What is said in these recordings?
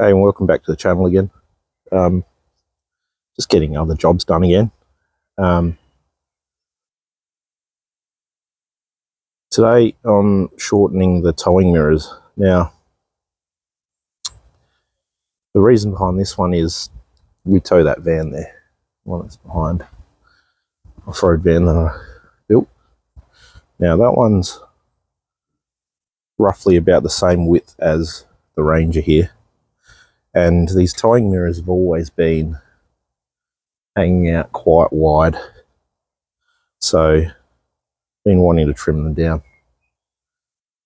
Hey, and welcome back to the channel again. Just getting other jobs done again. Today I'm shortening the towing mirrors. Now, the reason behind this one is we tow that van there, one that's behind, off-road van that I built. Now that one's roughly about the same width as the Ranger here, and these towing mirrors have always been hanging out quite wide, so been wanting to trim them down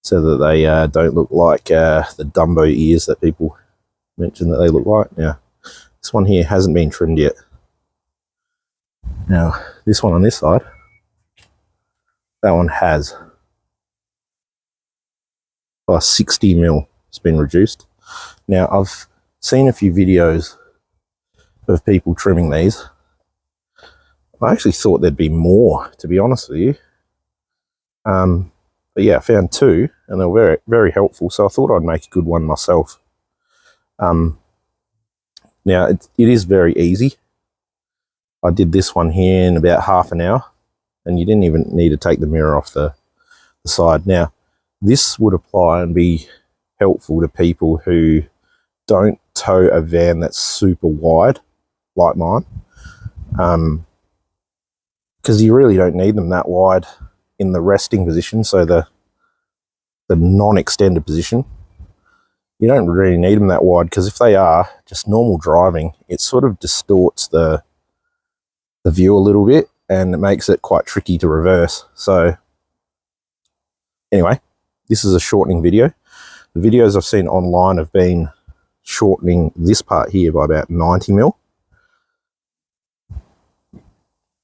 so that they don't look like the Dumbo ears that people mention that they look like. Now this one here hasn't been trimmed yet. Now this one on this side, that one has by 60 mil. It's been reduced. Now I've seen a few videos of people trimming these. I actually thought there'd be more, to be honest with you. But yeah, I found two, and they were very, very helpful, so I thought I'd make a good one myself. Now, it is very easy. I did this one here in about half an hour, and you didn't even need to take the mirror off the side. Now, this would apply and be helpful to people who don't tow a van that's super wide, like mine, because you really don't need them that wide in the resting position, so the non-extended position. You don't really need them that wide, because if they are just normal driving, it sort of distorts the view a little bit, and it makes it quite tricky to reverse. So anyway, this is a shortening video. The videos I've seen online have been shortening this part here by about 90 mil,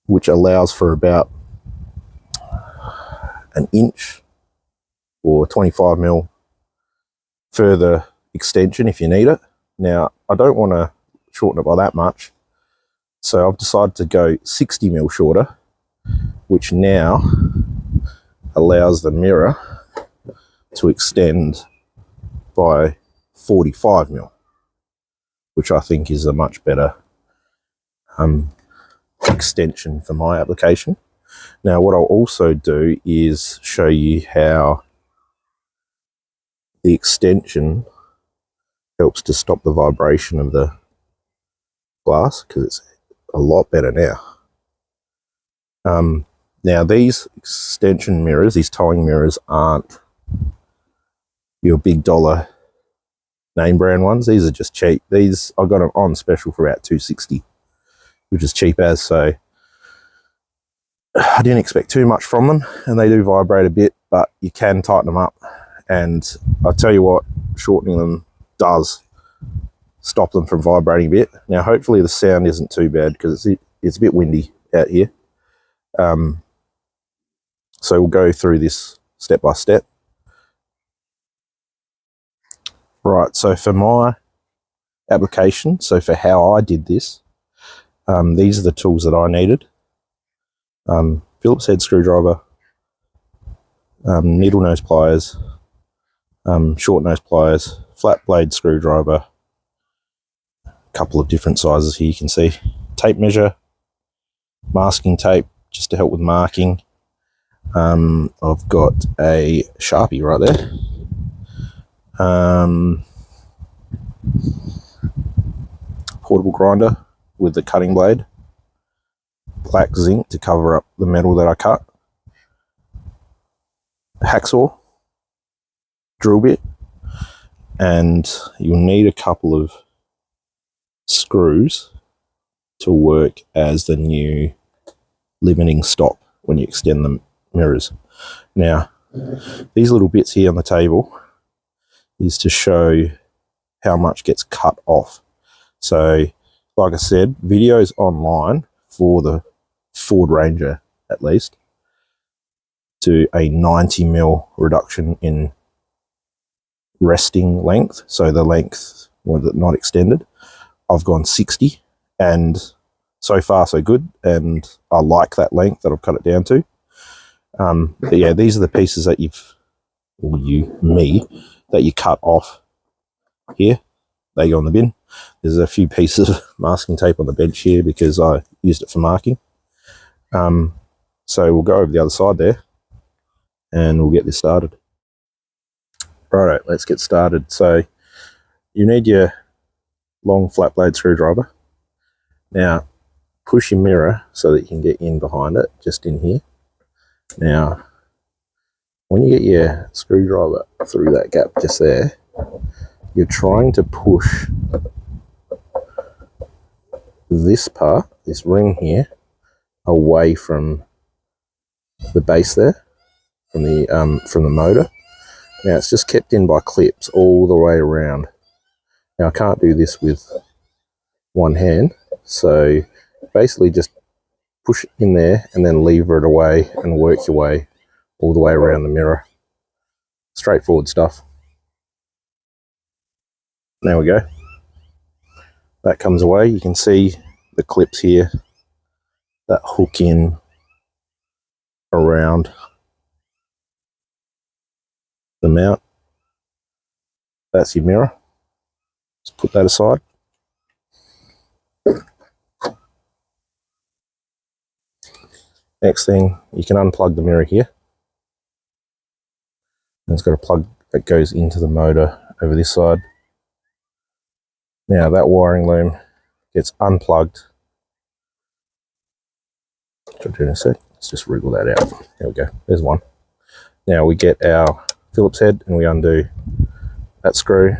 which allows for about an inch or 25 mil further extension if you need it. Now, I don't want to shorten it by that much, so I've decided to go 60 mil shorter, which now allows the mirror to extend by 45 mil, which I think is a much better extension for my application. Now, what I'll also do is show you how the extension helps to stop the vibration of the glass, because it's a lot better now. Now, these extension mirrors, these towing mirrors, aren't your big dollar name brand ones. These are just cheap. These I got them on special for about $260, which is cheap as, so I didn't expect too much from them, and they do vibrate a bit, but you can tighten them up. And I tell you what, shortening them does stop them from vibrating a bit. Now, hopefully the sound isn't too bad, because it's a bit windy out here. So we'll go through this step by step. Right, so for my application, so for how I did this, these are the tools that I needed. Phillips head screwdriver, needle nose pliers, short nose pliers, flat blade screwdriver, a couple of different sizes here you can see, tape measure, masking tape just to help with marking. I've got a Sharpie right there, portable grinder with the cutting blade, black zinc to cover up the metal that I cut, a hacksaw, drill bit, and you'll need a couple of screws to work as the new limiting stop when you extend the mirrors. Now, these little bits here on the table is to show how much gets cut off. So, like I said, videos online for the Ford Ranger, at least, to a 90 mil reduction in resting length, so the length was not extended. I've gone 60, and so far so good, and I like that length that I've cut it down to. But yeah, these are the pieces that that you cut off here. they go in the bin. There's a few pieces of masking tape on the bench here because I used it for marking. So we'll go over the other side there and we'll get this started. Righto, let's get started. So you need your long flat blade screwdriver. Now push your mirror so that you can get in behind it, just in here. Now when you get your screwdriver through that gap just there, you're trying to push this part, this ring here, away from the base there, from the motor. Now it's just kept in by clips all the way around. Now I can't do this with one hand, so basically just push it in there and then lever it away and work your way all the way around the mirror. Straightforward stuff. There we go. That comes away. You can see the clips here that hook in around the mount. That's your mirror. Let's put that aside. Next thing, you can unplug the mirror here. And it's got a plug that goes into the motor over this side. Now that wiring loom gets unplugged. Let's just wriggle that out. There we go. There's one. Now we get our Phillips head and we undo that screw,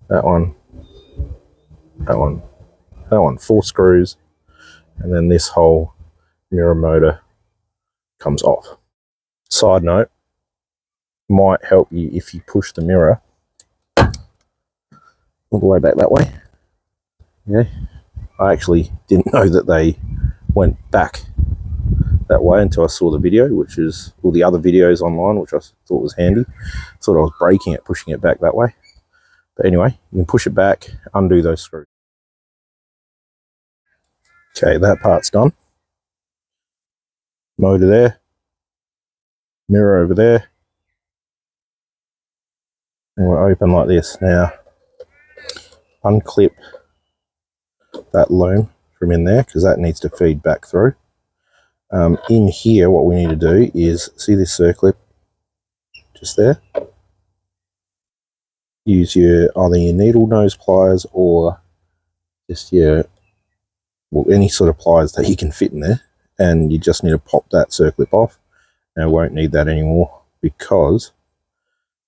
that one, that one, that one. 4 screws, and then this whole mirror motor comes off. Side note, might help you if you push the mirror all the way back that way. Yeah, I actually didn't know that they went back that way until I saw the video, which is all the other videos online, which I thought was handy. Thought I was breaking it, pushing it back that way. But anyway, you can push it back, undo those screws. Okay, that part's done. Motor there, mirror over there, and we're open like this. Now, unclip that loom from in there because that needs to feed back through. In here, what we need to do is, see this circlip just there? Use your either your needle nose pliers or just your, well, any sort of pliers that you can fit in there, and you just need to pop that circlip off. Now, we won't need that anymore because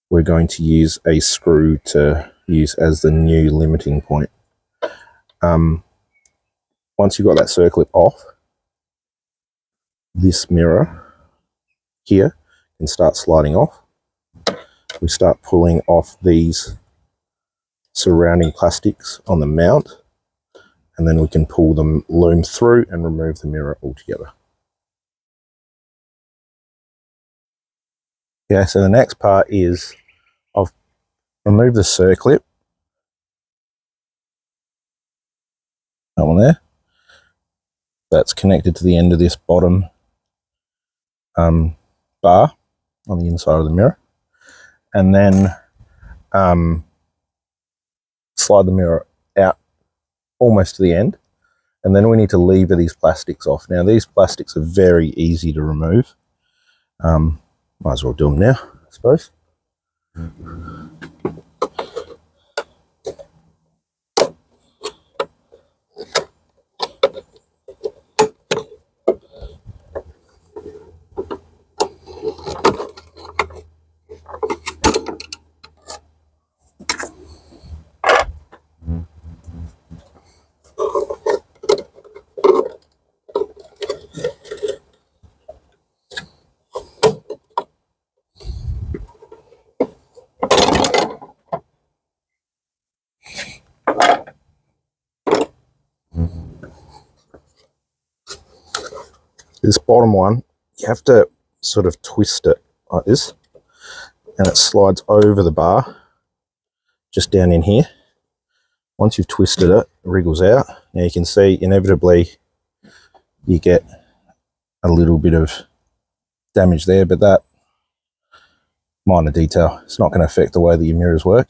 we're going to use a screw to use as the new limiting point. Once you've got that circlip off, this mirror here can start sliding off. We start pulling off these surrounding plastics on the mount, and then we can pull the loom through and remove the mirror altogether. Yeah, so the next part is I've removed the circlip. That one there. That's connected to the end of this bottom bar on the inside of the mirror. And then slide the mirror out almost to the end. And then we need to lever these plastics off. Now, these plastics are very easy to remove. Might as well do them now, I suppose. This bottom one, you have to sort of twist it like this, and it slides over the bar just down in here. Once you've twisted it, it wriggles out. Now you can see inevitably you get a little bit of damage there, but that minor detail, it's not going to affect the way that your mirrors work.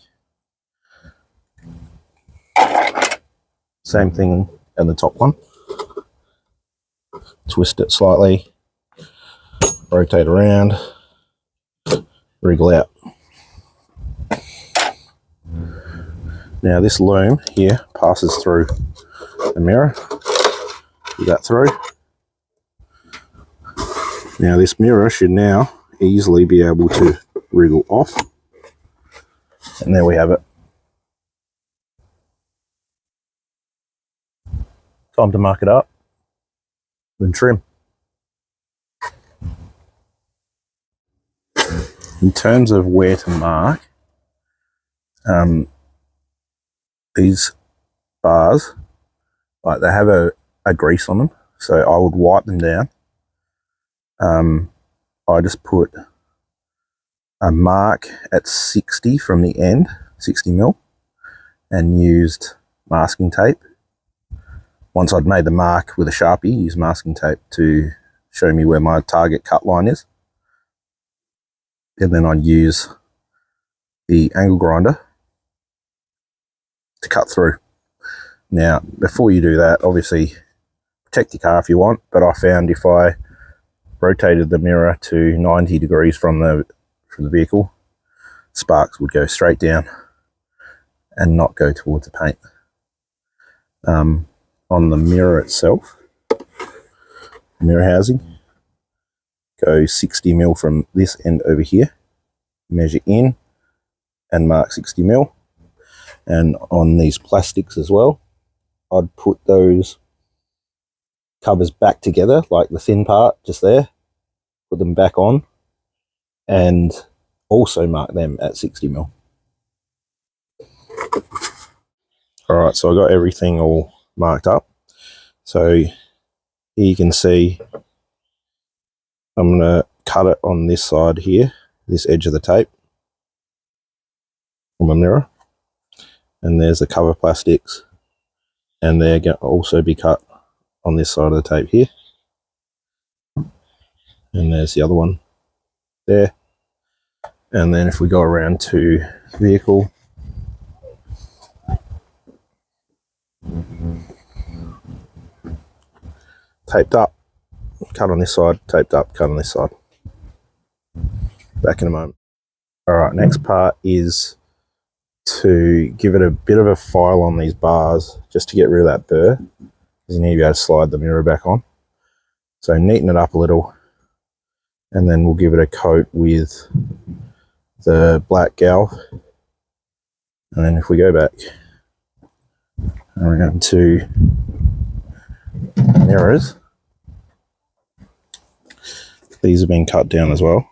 Same thing in the top one. Twist it slightly, rotate around, wriggle out. Now this loom here passes through the mirror. Get that through. Now this mirror should now easily be able to wriggle off. And there we have it. Time to mark it up and trim. In terms of where to mark, these bars, like they have a grease on them, so I would wipe them down. I just put a mark at 60 from the end, 60 mil, and used masking tape. Once I'd made the mark with a Sharpie, used masking tape to show me where my target cut line is. And then I'd use the angle grinder to cut through. Now, before you do that, obviously protect your car if you want, but I found if I rotated the mirror to 90 degrees from the vehicle, sparks would go straight down and not go towards the paint. On the mirror itself, mirror housing, go 60 mil from this end over here, measure in and mark 60 mil. And on these plastics as well, I'd put those covers back together, like the thin part just there, put them back on, and also mark them at 60 mil. All right, so I got everything all marked up. So here you can see I'm going to cut it on this side here, this edge of the tape from a mirror. And there's the cover plastics, and they're going to also be cut on this side of the tape here. And there's the other one there. And then if we go around to the vehicle, taped up, cut on this side, taped up, cut on this side. Back in a moment. All right, next part is to give it a bit of a file on these bars just to get rid of that burr, because you need to be able to slide the mirror back on. So neaten it up a little, and then we'll give it a coat with the black galv. And then if we go back around to mirrors, these have been cut down as well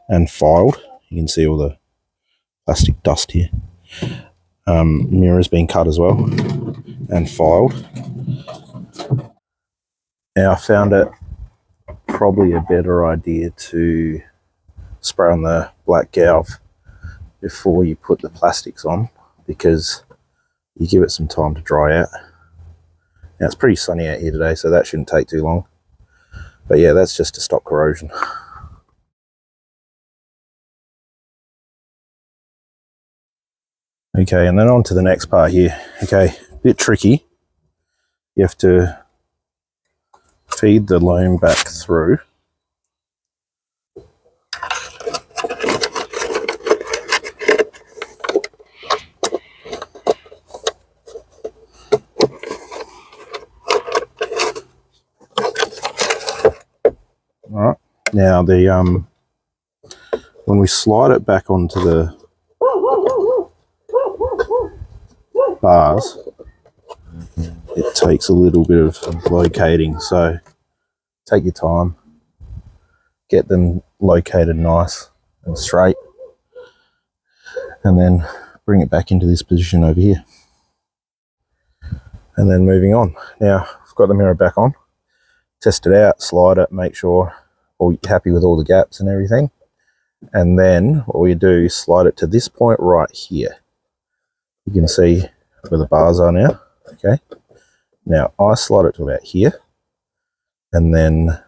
and filed. You can see all the plastic dust here. Mirror's been cut as well and filed. Now I found it probably a better idea to spray on the black galv before you put the plastics on, because you give it some time to dry out. Now it's pretty sunny out here today, so that shouldn't take too long. But yeah, that's just to stop corrosion. Okay, and then on to the next part here. Okay, a bit tricky. You have to feed the loom back through. All right, now the when we slide it back onto the bars, it takes a little bit of locating, so take your time, get them located nice and straight, and then bring it back into this position over here. And then moving on. Now I've got the mirror back on, test it out, slide it, make sure you're happy with all the gaps and everything. And then what we do is slide it to this point right here. You can see where the bars are now. Okay, now I slide it to about here, and then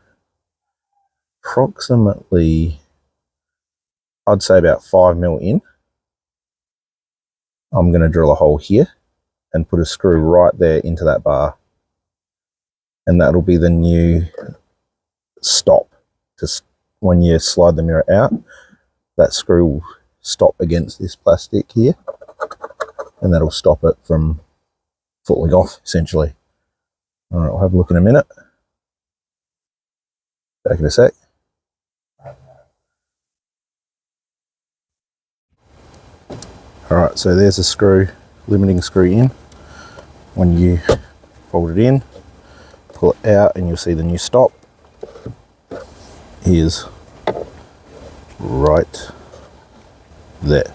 approximately, I'd say about 5 mil in, I'm going to drill a hole here and put a screw right there into that bar, and that'll be the new stop. Just when you slide the mirror out, that screw will stop against this plastic here, and that'll stop it from falling off, essentially. All right, we'll have a look in a minute. Back in a sec. All right, so there's a screw, limiting screw in. When you fold it in, pull it out, and you'll see the new stop is right there.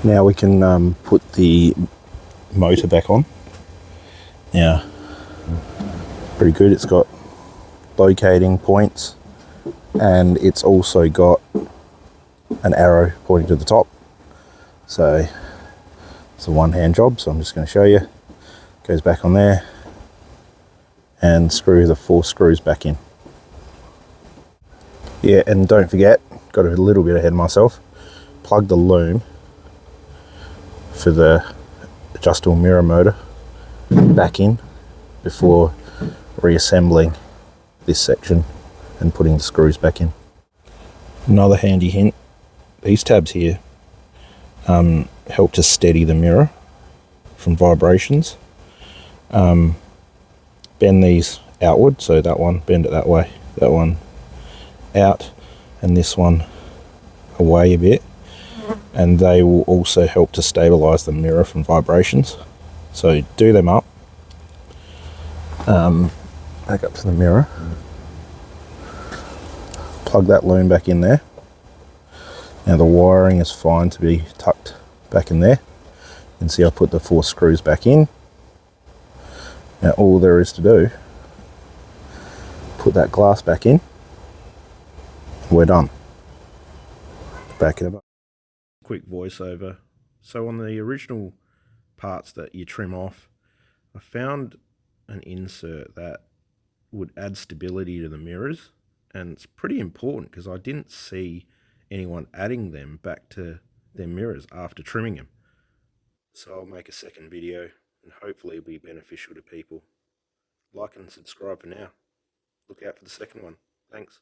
Now we can put the motor back on. Now, pretty good. It's got locating points, and it's also got an arrow pointing to the top. So it's a one-hand job, so I'm just going to show you. Goes back on there, and screw the 4 screws back in. Yeah, and don't forget, got a little bit ahead of myself, plug the loom for the adjustable mirror motor back in before reassembling this section and putting the screws back in. Another handy hint, these tabs here help to steady the mirror from vibrations. Bend these outward, so that one, bend it that way, that one out, and this one away a bit, and they will also help to stabilize the mirror from vibrations. So do them up. Back up to the mirror, plug that loom back in there. Now the wiring is fine to be tucked back in there. You can see I put the 4 screws back in. Now all there is to do, put that glass back in, we're done. Back it up. Quick voiceover. So on the original parts that you trim off, I found an insert that would add stability to the mirrors, and it's pretty important because I didn't see anyone adding them back to their mirrors after trimming them. So I'll make a second video and hopefully it'll be beneficial to people. Like and subscribe for now. Look out for the second one. Thanks.